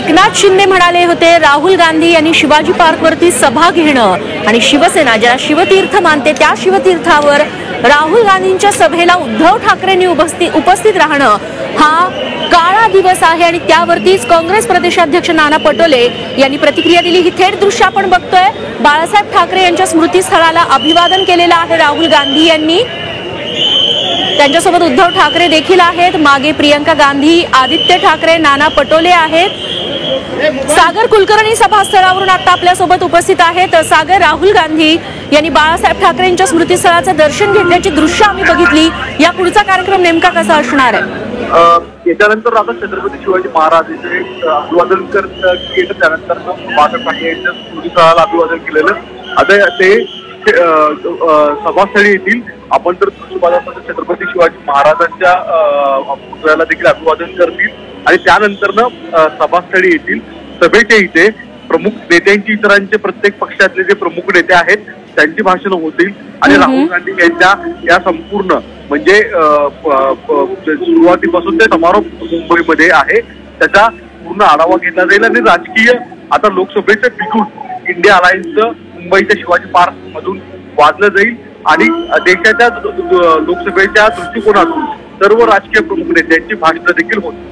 एकनाथ शिंदे म्हणाले होते राहुल गांधी यांनी शिवाजी पार्कवरती सभा घेणं आणि शिवसेना ज्याला शिवतीर्थ मानते त्या शिवतीर्थावर राहुल गांधींच्या सभेला उद्धव ठाकरेंनी उपस्थित राहणं हा काळा दिवस आहे आणि त्यावरतीच काँग्रेस प्रदेशाध्यक्ष नाना पटोले यांनी प्रतिक्रिया दिली। ही थेट दृश्य आपण बघतोय। बाळासाहेब ठाकरे यांच्या स्मृतीस्थळाला अभिवादन केलेलं आहे राहुल गांधी यांनी। त्यांच्यासोबत उद्धव ठाकरे देखील आहेत, मागे प्रियंका गांधी, आदित्य ठाकरे, नाना पटोले आहेत। सागर कुलकर्णी सभास्थळावरून आता आपल्यासोबत उपस्थित आहेत। सागर, राहुल गांधी यांनी बाळासाहेब ठाकरेंच्या स्मृतीस्थळाचं दर्शन घेतल्याची दृश्य आम्ही बघितली। या पुढचा कार्यक्रम नेमका कसा असणार आहे? याच्यानंतर आता छत्रपती शिवाजी महाराज यांचे अभिवादन केलं, त्यानंतर बाळासाहेब ठाकरे यांच्या स्मृतीस्थळाला अभिवादन केलेलं। आता ते सभास्थळी येतील। आपण तर छत्रपती शिवाजी महाराजांच्या पुतळ्याला देखील अभिवादन करतील आणि त्यानंतर सभास्थळी येतील। सभेच्या इथे प्रमुख नेत्यांची, इतरांचे प्रत्येक पक्षातले जे प्रमुख नेते आहेत त्यांची भाषणं होतील आणि राहुल गांधी यांच्या या संपूर्ण म्हणजे सुरुवातीपासून ते समारोप मुंबईमध्ये आहे त्याचा पूर्ण आढावा घेतला जाईल आणि राजकीय आता लोकसभेचं तिकीट इंडिया अलायन्सचं मुंबईच्या शिवाजी पार्क मधून वाजलं जाईल आणि देशाच्या लोकसभेच्या दृष्टिकोनातून सर्व राजकीय प्रमुख नेत्यांची भाषणं देखील होतील।